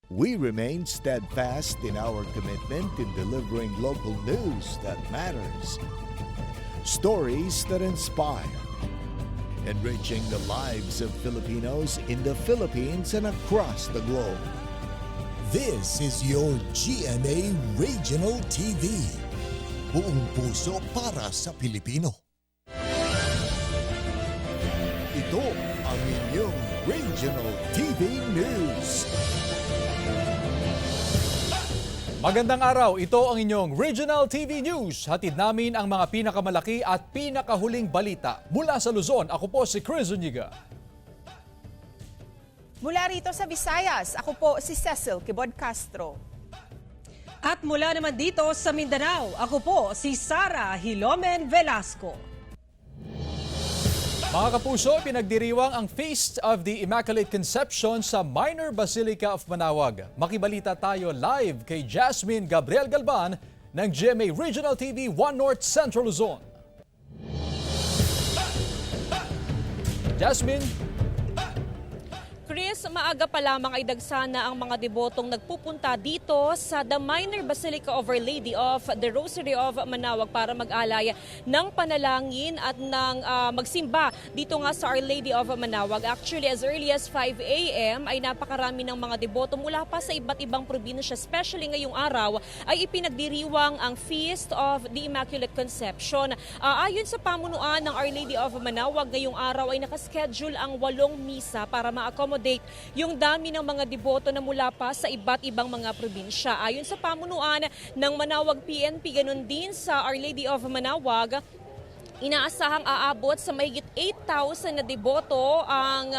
We remain steadfast in our commitment in delivering local news that matters, stories that inspire, enriching the lives of Filipinos in the Philippines and across the globe. This is your GMA Regional TV. Buong puso para sa Pilipino. Ito ang inyong Regional TV News. Magandang araw, ito ang inyong Regional TV News. Hatid namin ang mga pinakamalaki at pinakahuling balita. Mula sa Luzon, ako po si Chris Zuniga. Mula rito sa Visayas, ako po si Cecil Kibod Castro. At mula naman dito sa Mindanao, ako po si Sara Hilomen Velasco. Mga kapuso, pinagdiriwang ang Feast of the Immaculate Conception sa Minor Basilica of Manaoag. Makibalita tayo live kay Jasmine Gabriel Galban ng GMA Regional TV 1 North Central Luzon. Jasmine. Chris, maaga pa lamang ay dagsana ang mga debotong nagpupunta dito sa The Minor Basilica of Our Lady of the Rosary of Manaoag para mag-alay ng panalangin at ng magsimba dito nga sa Our Lady of Manaoag. Actually, as early as 5 a.m. ay napakarami ng mga deboto mula pa sa iba't ibang probinsya. Especially ngayong araw ay ipinagdiriwang ang Feast of the Immaculate Conception. Ayon sa pamunuan ng Our Lady of Manaoag, ngayong araw ay nakaschedule ang 8 misa para ma-accommodate yung dami ng mga deboto na mula pa sa iba't ibang mga probinsya. Ayon sa pamunuan ng Manaoag PNP, ganun din sa Our Lady of Manaoag, inaasahang aabot sa mahigit 8,000 na deboto ang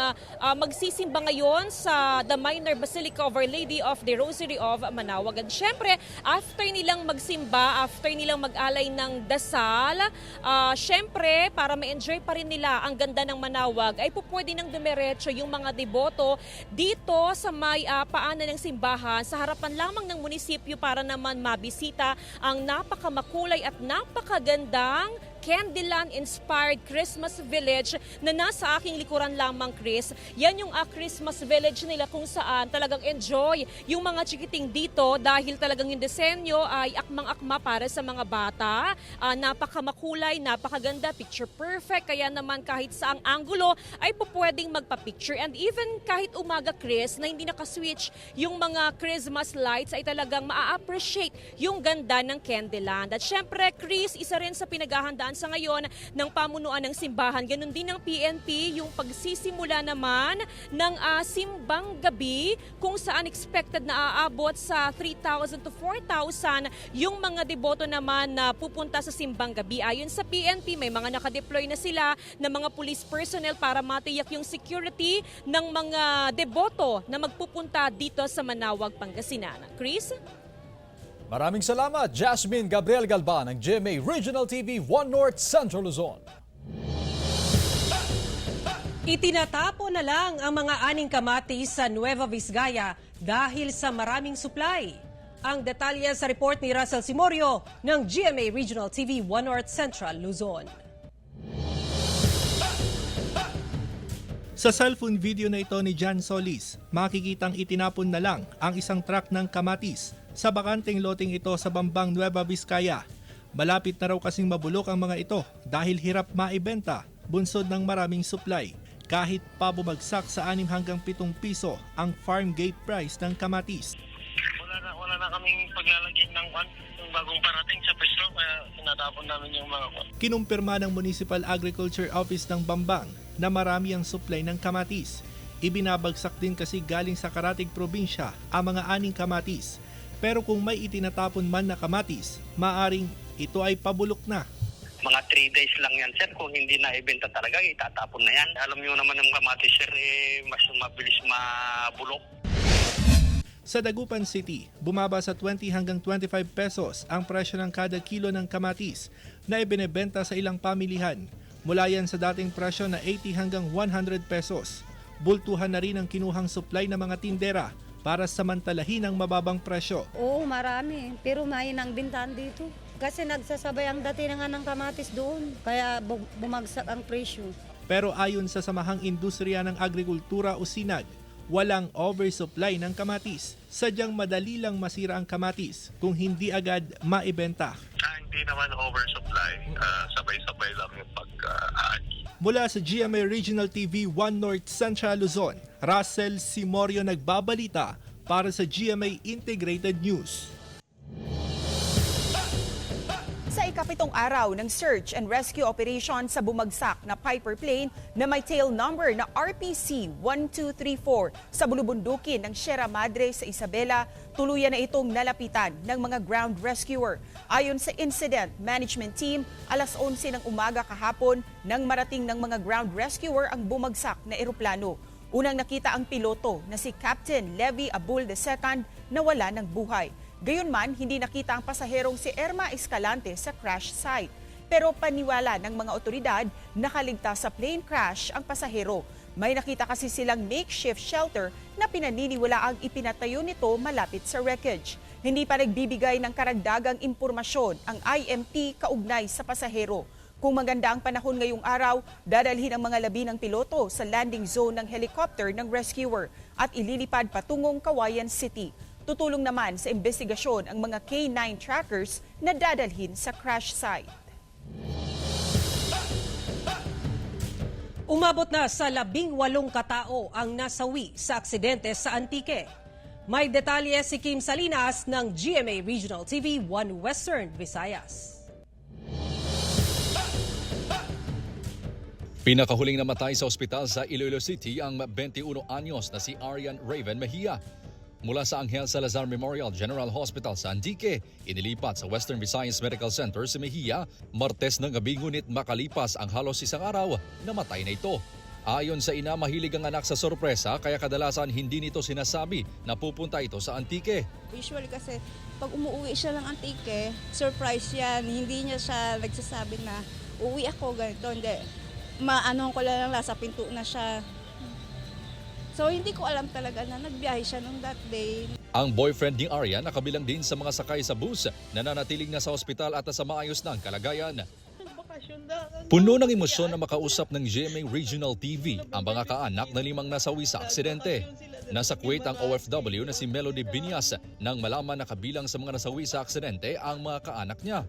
magsisimba ngayon sa The Minor Basilica of Our Lady of the Rosary of Manaoag. At syempre, after nilang magsimba, after nilang mag-alay ng dasal, syempre, para ma-enjoy pa rin nila ang ganda ng Manaoag, ay pupwede nang dumiretso yung mga deboto dito sa may paanan ng simbahan sa harapan lamang ng munisipyo para naman mabisita ang napakamakulay at napakagandang Candyland-inspired Christmas Village na nasa aking likuran lamang, Chris. Yan yung Christmas Village nila kung saan talagang enjoy yung mga chikiting dito dahil talagang yung disenyo ay akmang-akma para sa mga bata. Napakamakulay, napakaganda, picture perfect. Kaya naman kahit saang anggulo ay pupwedeng magpa-picture. And even kahit umaga, Chris, na hindi nakaswitch yung mga Christmas lights ay talagang maa-appreciate yung ganda ng Candyland. At syempre, Chris, isa rin sa pinaghahandaan sa ngayon ng pamunuan ng simbahan. Ganun din ng PNP, yung pagsisimula naman ng simbang gabi kung saan expected na aabot sa 3,000 to 4,000 yung mga deboto naman na pupunta sa simbang gabi. Ayon sa PNP, may mga nakadeploy na sila ng mga police personnel para matiyak yung security ng mga deboto na magpupunta dito sa Manaoag, Pangasinan. Chris? Maraming salamat, Jasmine Gabriel Galban ng GMA Regional TV 1 North Central Luzon. Itinatapo na lang ang mga aning kamatis sa Nueva Vizcaya dahil sa maraming supply. Ang detalye sa report ni Russell Simorio ng GMA Regional TV 1 North Central Luzon. Sa cellphone video na ito ni Jan Solis, makikitang itinapon na lang ang isang truck ng kamatis sa bakanteng loteng ito sa Bambang, Nueva Vizcaya. Malapit na raw kasing mabulok ang mga ito dahil hirap maibenta, bunsod ng maraming supply. Kahit pa bumagsak sa 6 hanggang 7 piso ang farm gate price ng kamatis. Wala na kaming paglalagyan ng bagong parating sa pwesto kaya tinatapon namin yung mga Kinumpirma ng Municipal Agriculture Office ng Bambang na marami ang supply ng kamatis. Ibinabagsak din kasi galing sa karatig probinsya ang mga aning kamatis. Pero kung may itinatapon man na kamatis, maaring ito ay pabulok na. Mga 3 days lang yan, sir. Kung hindi na ibenta talaga, itatapon na yan. Alam nyo naman ng kamatis, sir, mas mabilis mabulok. Sa Dagupan City, bumaba sa 20 hanggang 25 pesos ang presyo ng kada kilo ng kamatis na ibinebenta sa ilang pamilihan. Mula yan sa dating presyo na 80 hanggang 100 pesos. Bultuhan na rin ang kinuhang supply ng mga tindera para samantalahin ang mababang presyo. Oo, marami. Pero may nang bintahan dito. Kasi nagsasabay ang datingan ng kamatis doon. Kaya bumagsak ang presyo. Pero ayon sa Samahang Industriya ng Agrikultura o SINAG, walang oversupply ng kamatis. Sadyang madali lang masira ang kamatis kung hindi agad maibenta. Hindi naman oversupply. Sabay-sabay lang yung pag-aani. Mula sa GMA Regional TV 1 North Central Luzon, Russell Simorio nagbabalita para sa GMA Integrated News. Sa ikapitong araw ng search and rescue operation sa bumagsak na Piper plane na may tail number na RPC-1234 sa bulubundukin ng Sierra Madre sa Isabela, tuluyan na itong nalapitan ng mga ground rescuer. Ayon sa incident management team, alas 11 ng umaga kahapon nang marating ng mga ground rescuer ang bumagsak na eroplano. Unang nakita ang piloto na si Captain Levy Abul II na wala ng buhay. Gayunman, hindi nakita ang pasaherong si Erma Escalante sa crash site. Pero paniwala ng mga otoridad, nakaligtas sa plane crash ang pasahero. May nakita kasi silang makeshift shelter na pinaniniwalaang ipinatayo nito malapit sa wreckage. Hindi pa nagbibigay ng karagdagang impormasyon ang IMT kaugnay sa pasahero. Kung maganda ang panahon ngayong araw, dadalhin ang mga labi ng piloto sa landing zone ng helicopter ng rescuer at ililipad patungong Kawayan City. Tutulong naman sa investigasyon ang mga K9 trackers na dadalhin sa crash site. Umabot na sa 18 katao ang nasawi sa aksidente sa Antique. May detalye si Kim Salinas ng GMA Regional TV 1 Western Visayas. Pinakahuling namatay sa ospital sa Iloilo City ang 21 anyos na si Arian Raven Mejia. Mula sa Angel Salazar Memorial General Hospital sa Antique, inilipat sa Western Visayas Medical Center si Mejia, Martes ng gabi ngunit makalipas ang halos isang araw, namatay na ito. Ayon sa ina, mahilig ang anak sa sorpresa kaya kadalasan hindi nito sinasabi na pupunta ito sa Antique. Usually kasi pag umuwi siya ng Antique, surprise yan. Hindi niya siya nagsasabi na uwi ako ganito. Hindi. Maano ko lang nasa pinto na siya. So hindi ko alam talaga na nagbiyahe siya nung that day. Ang boyfriend ni Arian nakabilang din sa mga sakay sa bus na nanatiling nasa ospital at sa maayos ng kalagayan. Puno ng emosyon na makausap ng GMA Regional TV ang mga kaanak na 5 nasawi sa aksidente. Nasa Kuwait ang OFW na si Melody Binyas nang malaman na kabilang sa mga nasawi sa aksidente ang mga kaanak niya.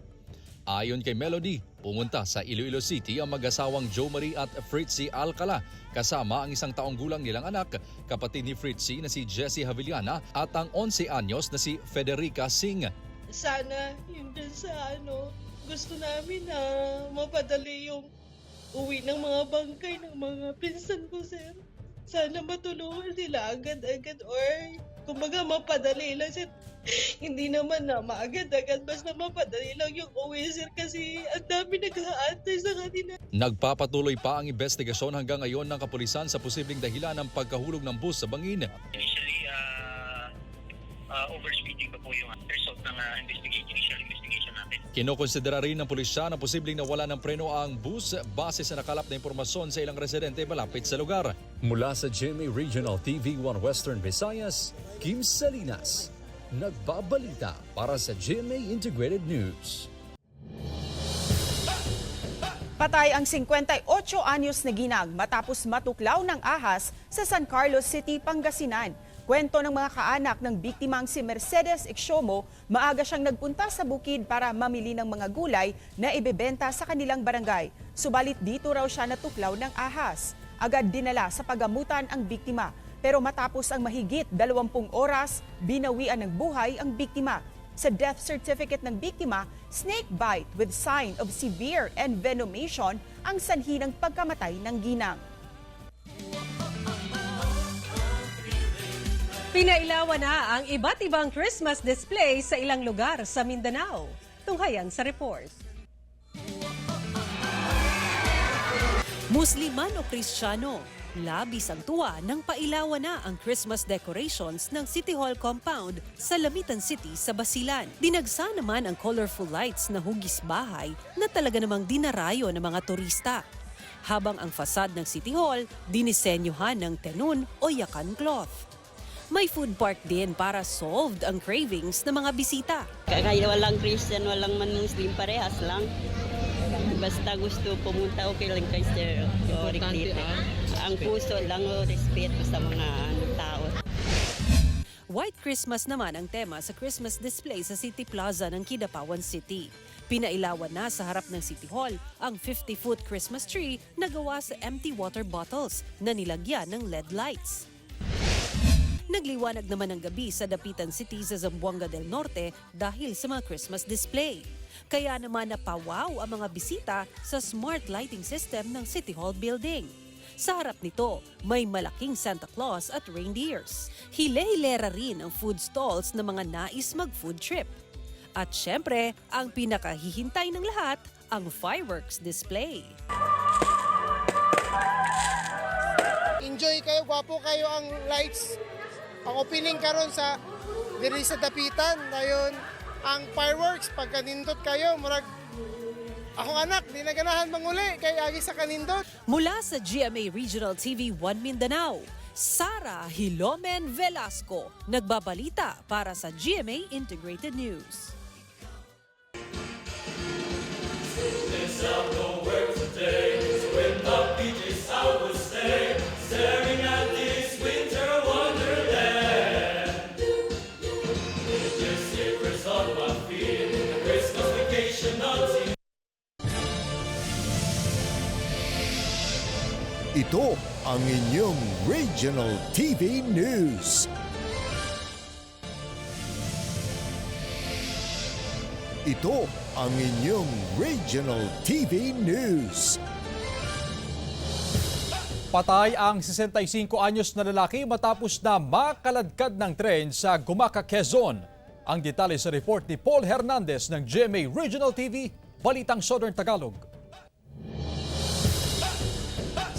Ayon kay Melody, pumunta sa Iloilo City ang mag-asawang Jo Marie at Fritzy Alcala kasama ang 1 taong gulang nilang anak, kapatid ni Fritzy na si Jessie Havillana at ang 11 anyos na si Federica Singh. Sana yun din sa gusto namin na mapadali yung uwi ng mga bangkay ng mga pinsan ko, sir. Sana matulungan sila agad-agad or kumbaga mapadali lang, sir. Hindi naman na maagad-agad, basta mapadali lang yung uwi, sir, kasi ang dami nag-aantay sa kanila. Nagpapatuloy pa ang investigasyon hanggang ngayon ng kapulisan sa posibleng dahilan ng pagkahulog ng bus sa bangin. Initially, overspeeding pa po yung result ng initial investigation natin. Kinokonsidera rin ng pulisya na posibleng nawala ng preno ang bus base sa nakalap na impormasyon sa ilang residente malapit sa lugar. Mula sa GMA Regional TV 1 Western Visayas, Kim Salinas, nagbabalita para sa GMA Integrated News. Patay ang 58 anyos na ginang matapos matuklaw ng ahas sa San Carlos City, Pangasinan. Kwento ng mga kaanak ng biktimang si Mercedes Ixomo, maaga siyang nagpunta sa bukid para mamili ng mga gulay na ibebenta sa kanilang barangay. Subalit dito raw siya natuklaw ng ahas. Agad dinala sa pagamutan ang biktima. Pero matapos ang mahigit 20 oras, binawian ng buhay ang biktima. Sa death certificate ng biktima, snake bite with sign of severe envenomation ang sanhi ng pagkamatay ng ginang. Pinailawan na ang iba't ibang Christmas display sa ilang lugar sa Mindanao. Tunghayan sa report. Musliman o Kristiyano, labis ang tuwa nang pailawan na ang Christmas decorations ng City Hall compound sa Lamitan City sa Basilan. Dinagsa naman ang colorful lights na hugis bahay na talaga namang dinarayo ng mga turista. Habang ang fasad ng City Hall dinisenyohan ng tenun o yakan cloth. May food park din para solved ang cravings ng mga bisita. Kaya walang Christian, walang man-Muslim, parehas lang. Basta gusto pumunta, okay lang kay Sir. Ang puso lang o respeto sa mga tao. White Christmas naman ang tema sa Christmas display sa City Plaza ng Kidapawan City. Pinailawan na sa harap ng City Hall ang 50-foot Christmas tree na gawa sa empty water bottles na nilagyan ng LED lights. Nagliwanag naman ang gabi sa Dapitan City sa Zamboanga del Norte dahil sa mga Christmas display. Kaya naman napawaw ang mga bisita sa smart lighting system ng City Hall building. Sa harap nito, may malaking Santa Claus at reindeers. Hile-hilera rin ang food stalls ng mga nais mag-food trip. At syempre, ang pinakahihintay ng lahat, ang fireworks display. Enjoy kayo, gwapo kayo ang lights. Ang opening karon sa diri sa Dapitan, dayon ang fireworks pagka nindot kayo, murag akong anak, di na ganahan manguli kay agi sa kanindot. Mula sa GMA Regional TV 1 Mindanao, Sara Hilomen Velasco, nagbabalita para sa GMA Integrated News. Ito ang inyong Regional TV News. Ito ang inyong Regional TV News. Patay ang 65 anyos na lalaki matapos na makaladkad ng tren sa Gumaca, Quezon. Ang detalye sa report ni Paul Hernandez ng GMA Regional TV, Balitang Southern Tagalog.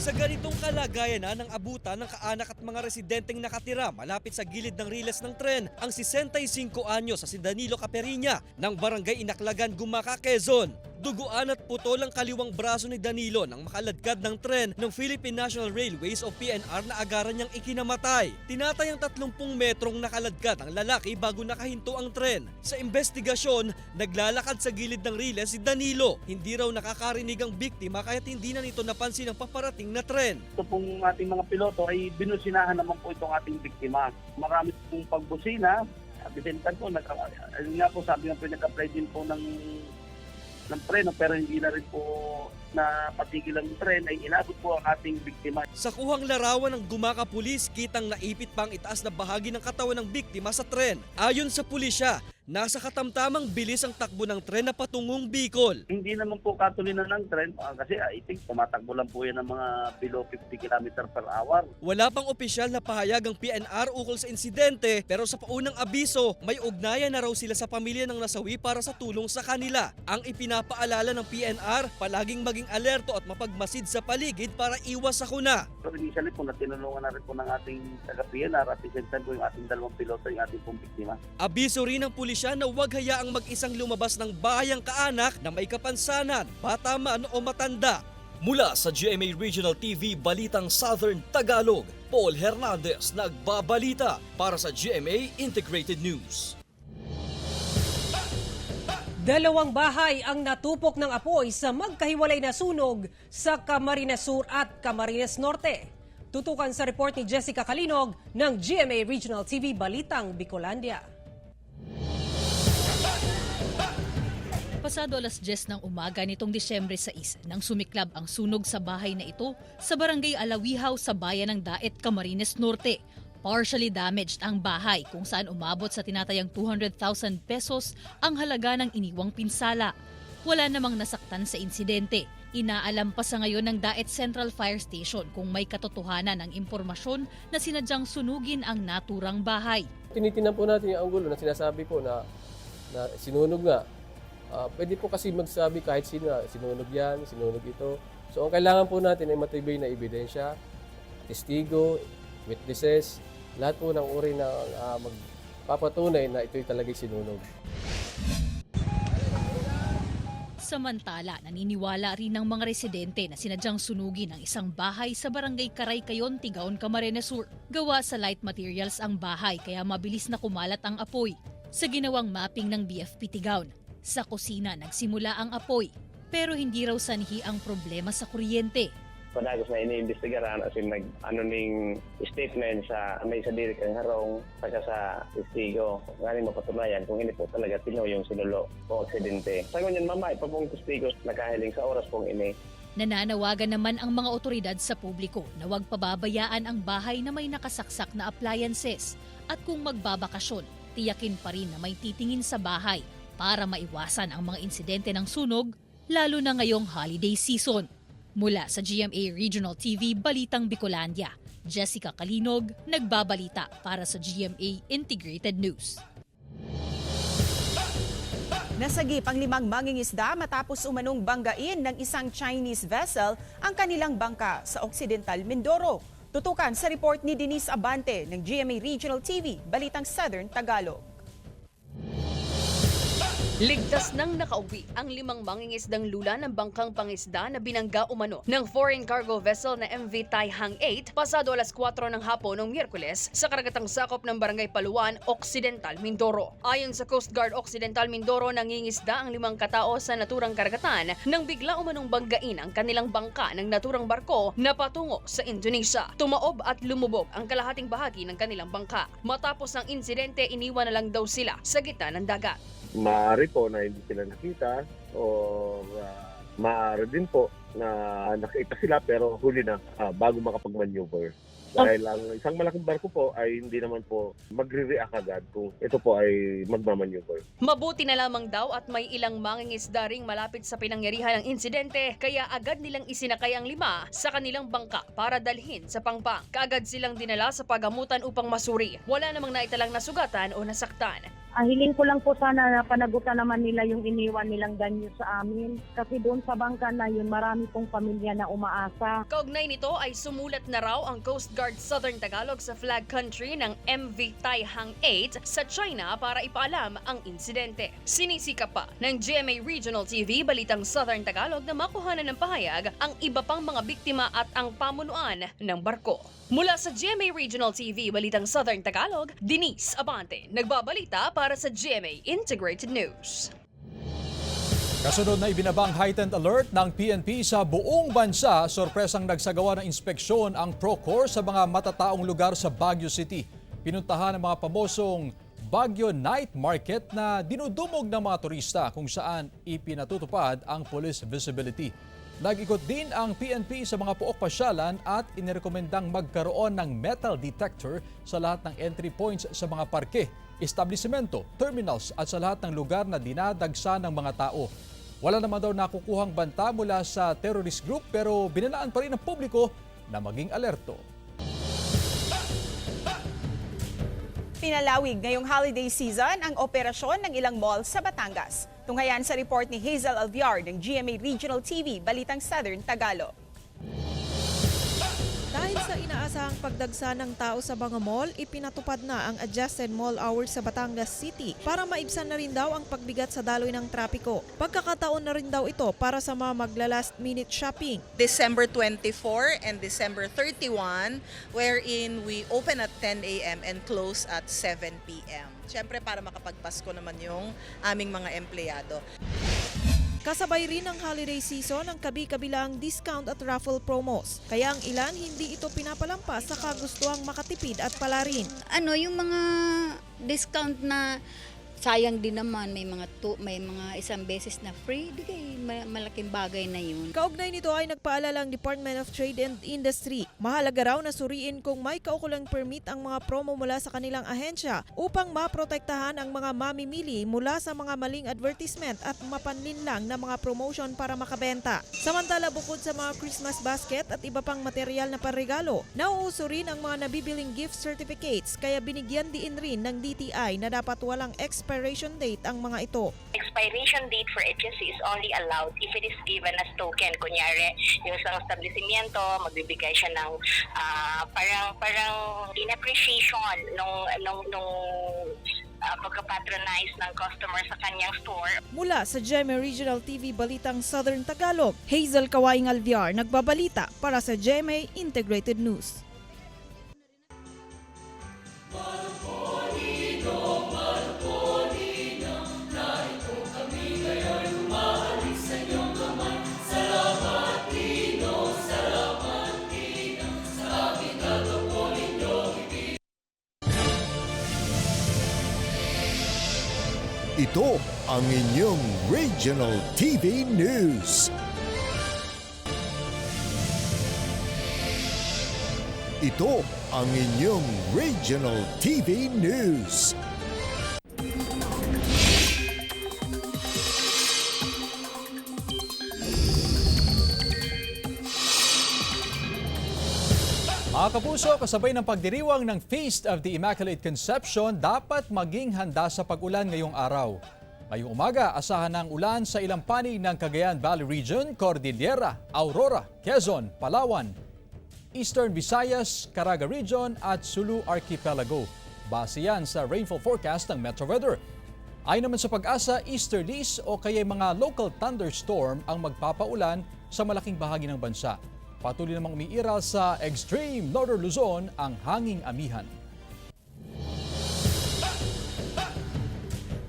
Sa ganitong kalagayan na ng abutan ng kaanak at mga residenteng nakatira malapit sa gilid ng riles ng tren ang 65 anyos sa si Danilo Caperiña ng Barangay Inaklagan, Gumaca, Quezon. Duguan at putol ang kaliwang braso ni Danilo nang makaladkad ng tren ng Philippine National Railways o PNR na agaran niyang ikinamatay. Tinatayang 30 metrong nakaladkad ang lalaki bago nakahinto ang tren. Sa investigasyon, naglalakad sa gilid ng riles si Danilo. Hindi raw nakakarinig ang biktima kaya't hindi na nito napansin ang paparating na tren. Ito pong ating mga piloto ay binusinahan naman po itong ating biktima. Marami pong pagbusina. At the po, nga po sabi nga po nag-apply din po ng preno pero hindi na rin po na patigil ang tren ay inabot po ang ating biktima. Sa kuhang larawan ng Gumaca Police, kitang naipit pa ang itaas na bahagi ng katawan ng biktima sa tren. Ayon sa pulisya, nasa katamtamang bilis ang takbo ng tren na patungong Bicol. Hindi naman po katulinan ng tren kasi I think tumatakbo lang po yan ng mga below 50 km per hour. Wala pang opisyal na pahayag ang PNR ukol sa insidente pero sa paunang abiso, may ugnayan na raw sila sa pamilya ng nasawi para sa tulong sa kanila. Ang ipinapaalala ng PNR, palaging maging alerto at mapagmasid sa paligid para iwas sakuna. So initially po natinulungan na rin po ng ating taga-PNR at isentan po yung ating dalawang piloto, yung ating pong biktima. Abiso rin ng pulisya na huwag hayaang mag-isang lumabas ng bahay ang kaanak na may kapansanan, bata man o matanda. Mula sa GMA Regional TV Balitang Southern Tagalog, Paul Hernandez nagbabalita para sa GMA Integrated News. 2 bahay ang natupok ng apoy sa magkahiwalay na sunog sa Camarines Sur at Camarines Norte. Tutukan sa report ni Jessica Kalinog ng GMA Regional TV Balitang Bicolandia. Pasado alas 10 ng umaga nitong Disyembre 6 nang sumiklab ang sunog sa bahay na ito sa Barangay Alawihaw sa bayan ng Daet, Camarines Norte. Partially damaged ang bahay kung saan umabot sa tinatayang 200,000 pesos ang halaga ng iniwang pinsala. Wala namang nasaktan sa insidente. Inaalam pa sa ngayon ng Daet Central Fire Station kung may katotohanan ang impormasyon na sinadyang sunugin ang naturang bahay. Tinitingnan po natin yung anggulo na sinasabi po na sinunog nga. Pwede po kasi magsabi kahit sino, sinunog yan, sinunog ito. So ang kailangan po natin ay matibay na ebidensya, testigo, witnesses, lahat po ng uri na magpapatunay na ito'y talagang sinunog. Samantala, naniniwala rin ng mga residente na sinadyang sunugin ang isang bahay sa Barangay Karaykayon, Tigaon, Camarines Sur. Gawa sa light materials ang bahay kaya mabilis na kumalat ang apoy. Sa ginawang mapping ng BFP Tigaon, sa kusina nagsimula ang apoy pero hindi raw sanhi ang problema sa kuryente. padagos na iniimbestigaran as in ning statement sa may sa diri kang harong saka sa testigo ngani mapatunayan kung hindi po talaga Pinoy yung sinulo o aksidente. Sa ganyan mamay pa pong testigo nakahiling sa oras pong ini. Nananawagan naman ang mga otoridad sa publiko na huwag pababayaan ang bahay na may nakasaksak na appliances at kung magbabakasyon, tiyakin pa rin na may titingin sa bahay para maiwasan ang mga insidente ng sunog lalo na ngayong holiday season. Mula sa GMA Regional TV Balitang Bicolandia, Jessica Kalinog, nagbabalita para sa GMA Integrated News. Nasagip ang 5 mangingisda matapos umanong banggain ng isang Chinese vessel ang kanilang bangka sa Occidental Mindoro. Tutukan sa report ni Denise Abante ng GMA Regional TV, Balitang Southern Tagalog. Ligtas nang nakauwi ang 5 mangingisdang lula ng bangkang pangisda na binangga umano ng foreign cargo vessel na MV Taihang 8 pasado alas 4 ng hapon ng Miyerkules sa karagatang sakop ng Barangay Paluan, Occidental Mindoro. Ayon sa Coast Guard Occidental Mindoro, nangingisda ang 5 katao sa naturang karagatan nang bigla umanong banggain ang kanilang bangka ng naturang barko na patungo sa Indonesia. Tumaob at lumubog ang kalahating bahagi ng kanilang bangka. Matapos ang insidente, iniwan na lang daw sila sa gitna ng dagat. Maaari po na hindi sila nakita o maaari din po na nakita sila pero huli na bago makapag-maneuver. Dahil ang isang malaking barko po ay hindi naman po magre-react agad kung ito po ay magmamaneuver. Mabuti na lamang daw at may ilang mangingisda ring malapit sa pinangyarihan ng insidente kaya agad nilang isinakay ang 5 sa kanilang bangka para dalhin sa Pangpang. Kaagad silang dinala sa pagamutan upang masuri. Wala namang naitalang nasugatan o nasaktan. Hiling ko lang po sana na panagutan naman nila yung iniwan nilang danyo sa amin. Kasi doon sa bangka na yun, marami pong pamilya na umaasa. Kaugnay nito ay sumulat na raw ang Coast Guard Southern Tagalog sa flag country ng MV Taihang 8 sa China para ipaalam ang insidente. Sinisikap pa ng GMA Regional TV Balitang Southern Tagalog na makuhanan ng pahayag ang iba pang mga biktima at ang pamunuan ng barko. Mula sa GMA Regional TV Balitang Southern Tagalog, Denise Abante, nagbabalita para sa GMA Integrated News. Kasunod na ibinabang heightened alert ng PNP sa buong bansa, sorpresang nagsagawa ng inspeksyon ang Procor sa mga matataong lugar sa Baguio City. Pinuntahan ng mga pamosong Baguio Night Market na dinudumog ng mga turista kung saan ipinatutupad ang police visibility. Nag-ikot din ang PNP sa mga puok pasyalan at inirekomendang magkaroon ng metal detector sa lahat ng entry points sa mga parke, establisimento, terminals at sa lahat ng lugar na dinadagsa ng mga tao. Wala naman daw nakukuhang banta mula sa terrorist group pero binalaan pa rin ng publiko na maging alerto. Pinalawig ngayong holiday season ang operasyon ng ilang mall sa Batangas. Tunghayan sa report ni Hazel Alviar ng GMA Regional TV, Balitang Southern Tagalog. Dahil sa inaasahang pagdagsa ng tao sa mga mall, ipinatupad na ang adjusted mall hours sa Batangas City para maibsan na rin daw ang pagbigat sa daloy ng trapiko. Pagkakataon na rin daw ito para sa mga magla-last minute shopping. December 24 and December 31, wherein we open at 10 a.m. and close at 7 p.m. Siyempre para makapagpasko naman yung aming mga empleyado. Kasabay rin ng holiday season ang kabi-kabilang discount at raffle promos. Kaya ang ilan hindi ito pinapalampas sa kagustuhang makatipid at palarin. Yung mga discount na sayang din naman, may mga isang beses na free, di kay malaking bagay na yun. Kaugnay nito ay nagpaalala ang Department of Trade and Industry. Mahalaga raw na suriin kung may kaukulang permit ang mga promo mula sa kanilang ahensya upang maprotektahan ang mga mamimili mula sa mga maling advertisement at mapanlinlang na mga promotion para makabenta. Samantala, bukod sa mga Christmas basket at iba pang material na panregalo, nauuso rin ang mga nabibiling gift certificates kaya binigyan diin rin ng DTI na dapat walang expiration date ang mga ito. Expiration date for HSC is only allowed if it is given as token. Kunyari, yung isang establishmento, magbibigay siya ng parang in appreciation nung pagka-patronize ng customer sa kanyang store. Mula sa GMA Regional TV Balitang Southern Tagalog, Hazel Kawaing Alviar nagbabalita para sa GMA Integrated News. Ito ang inyong Regional TV News. Ito ang inyong Regional TV News. Mga kapuso, kasabay ng pagdiriwang ng Feast of the Immaculate Conception, dapat maging handa sa pag-ulan ngayong araw. Ngayong umaga, asahan ng ulan sa ilang panig ng Cagayan Valley Region, Cordillera, Aurora, Quezon, Palawan, Eastern Visayas, Caraga Region at Sulu Archipelago. Base yan sa rainfall forecast ng Metro Weather. Ayon naman sa Pag-asa, easterlies o kaya mga local thunderstorm ang magpapaulan sa malaking bahagi ng bansa. Patuloy namang umiiral sa extreme northern Luzon ang hanging amihan.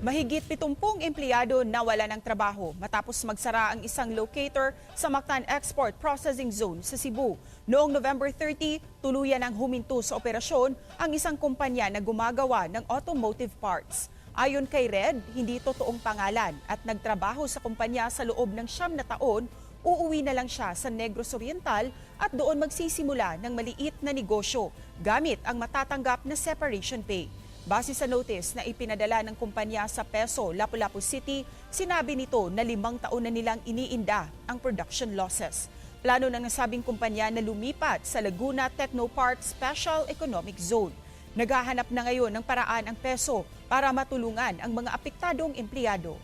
Mahigit 70 empleyado nawala ng trabaho matapos magsara ang isang locator sa Mactan Export Processing Zone sa Cebu. Noong November 30, tuluyan ang huminto sa operasyon ang isang kumpanya na gumagawa ng automotive parts. Ayon kay Red, hindi totoong pangalan at nagtrabaho sa kumpanya sa loob ng 9 na taon. Uuwi na lang siya sa Negros Oriental at doon magsisimula ng maliit na negosyo gamit ang matatanggap na separation pay. Base sa notice na ipinadala ng kumpanya sa Peso, Lapu-Lapu City, sinabi nito na 5 taon na nilang iniinda ang production losses. Plano ng nasabing kumpanya na lumipat sa Laguna Technopark Special Economic Zone. Naghahanap na ngayon ng paraan ang Peso para matulungan ang mga apektadong empleyado.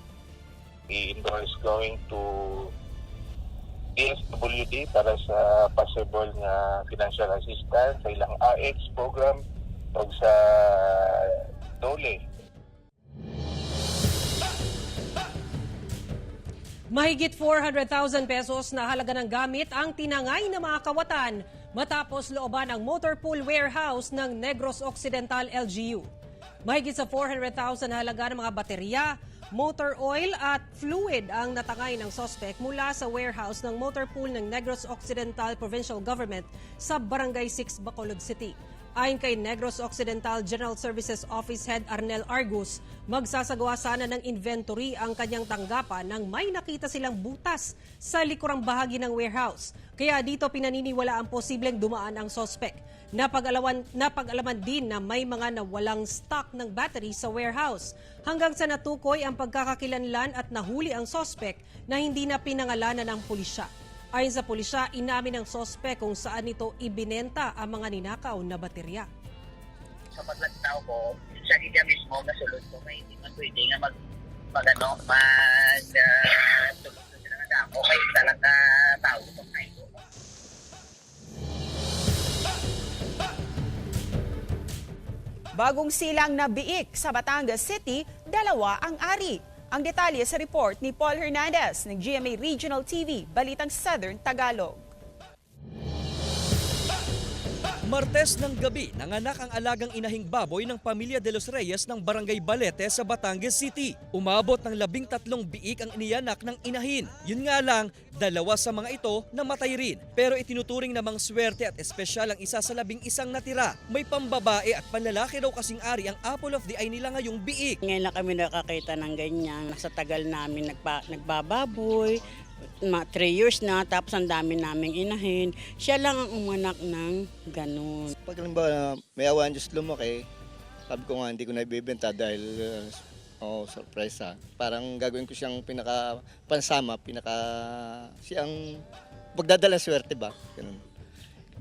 The Indore is going to DSWD para sa possible na financial assistance sa ilang AX program o sa DOLE. Mahigit 400,000 pesos na halaga ng gamit ang tinangay ng mga kawatan matapos looban ang motor pool warehouse ng Negros Occidental LGU. Mahigit sa 400,000 na halaga ng mga baterya, motor oil at fluid ang natangay ng suspect mula sa warehouse ng motor pool ng Negros Occidental Provincial Government sa Barangay 6, Bacolod City. Ayon kay Negros Occidental General Services Office Head Arnel Argus, magsasagawa sana ng inventory ang kanyang tanggapan nang may nakita silang butas sa likurang bahagi ng warehouse. Kaya dito pinaniniwala ang posibleng dumaan ang suspect. Napag-alaman din na may mga nawalang stock ng battery sa warehouse. Hanggang sa natukoy ang pagkakakilanlan at nahuli ang suspect na hindi na pinangalanan ng pulisya. Ayon sa pulisya, inamin ng suspect kung saan ito ibinenta ang mga ninakaw na baterya. Sa paglantaw ko, siya niya mismo nasulod ko, may hindi man pwede nga tulog na sila nga dako. Okay, talaga tao itong kayo. Bagong silang na biik sa Batangas City, 2 ang ari. Ang detalye sa report ni Paul Hernandez ng GMA Regional TV, Balitang Southern Tagalog. Martes ng gabi, nanganak ang alagang inahing baboy ng pamilya de los Reyes ng Barangay Balete sa Batangas City. Umabot ng 13 biik ang iniyanak ng inahin. Yun nga lang, 2 sa mga ito namatay rin. Pero itinuturing namang swerte at espesyal ang isa sa 11 natira. May pambabae at panlalaki daw kasing ari ang apple of the eye nila ngayong biik. Ngayon lang kami nakakita ng ganyan. Sa tagal namin nagbababoy. 3 years na, tapos ang dami naming inahin. Siya lang ang umanak ng ganun. Pag halimbawa may awan Diyos lumaki, sabi ko nga hindi ko na ibibenta dahil surprise ha. Parang gagawin ko siyang pinaka-pansama, siyang pagdadala swerte ba? Ganun.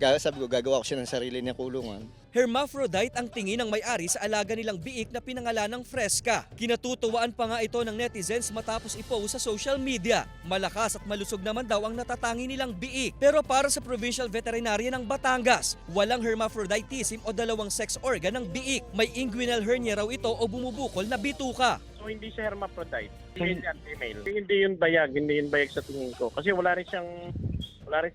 Sabi ko gagawa ko siya ng sarili niya kulungan. Hermaphrodite ang tingin ng may-ari sa alaga nilang biik na pinangalan ng Fresca. Kinatutuwaan pa nga ito ng netizens matapos ipost sa social media. Malakas at malusog naman daw ang natatangi nilang biik. Pero para sa Provincial Veterinarian ng Batangas, walang hermaphroditism o 2 sex organ ng biik. May inguinal hernia raw ito o bumubukol na bituka. So hindi siya hermaphrodite, male and female. Hindi yun bayag sa tingin ko. Kasi wala rin siyang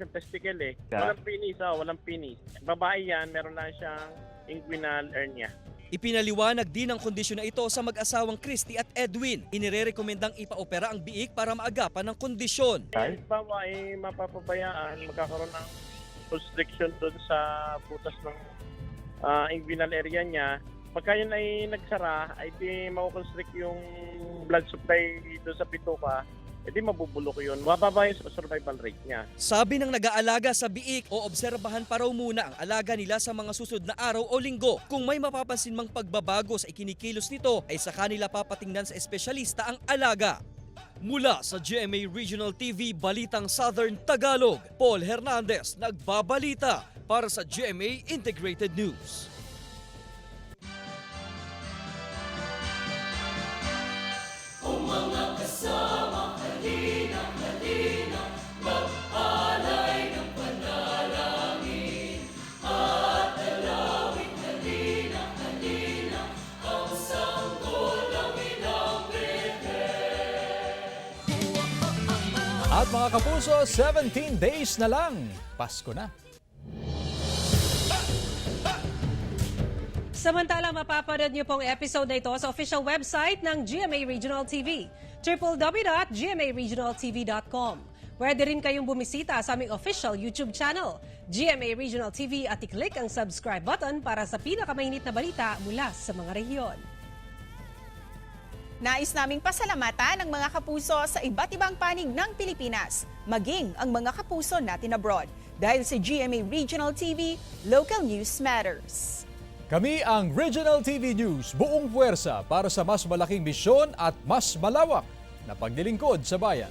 testicle eh. Walang penis. Babae yan, meron lang siyang inguinal hernia. Ipinaliwanag din ang kondisyon na ito sa mag-asawang Christy at Edwin. Inirekomendang ipaopera ang biik para maagapan ng kondisyon. Halimbawa ay mapapabayaan, magkakaroon ng constriction doon sa butas ng inguinal area niya. Pagka yun ay nagsara, ay di makukonstrict yung blood supply doon sa bituka, di mabubulok yun. Mababa yung survival rate niya. Sabi ng nag-aalaga sa biik, o obserbahan pa raw muna ang alaga nila sa mga susunod na araw o linggo. Kung may mapapansin mang pagbabago sa ikinikilos nito, ay sa kanila papatingnan sa espesyalista ang alaga. Mula sa GMA Regional TV Balitang Southern Tagalog, Paul Hernandez nagbabalita para sa GMA Integrated News. Mga kasama, halina, halina, mag-alay ng panalangin. At dalawin, halina, halina, ang sanggol ng inang At mga kapuso, 17 days na lang. Pasko na. Samantala, mapapanood niyo pong episode na ito sa official website ng GMA Regional TV, www.gmaregionaltv.com. Pwede rin kayong bumisita sa aming official YouTube channel, GMA Regional TV, at i-click ang subscribe button para sa pinakamainit na balita mula sa mga rehiyon. Nais naming pasalamatan ang mga kapuso sa iba't ibang panig ng Pilipinas, maging ang mga kapuso natin abroad. Dahil sa GMA Regional TV, Local News Matters. Kami ang Regional TV News, buong puwersa para sa mas malaking misyon at mas malawak na paglilingkod sa bayan.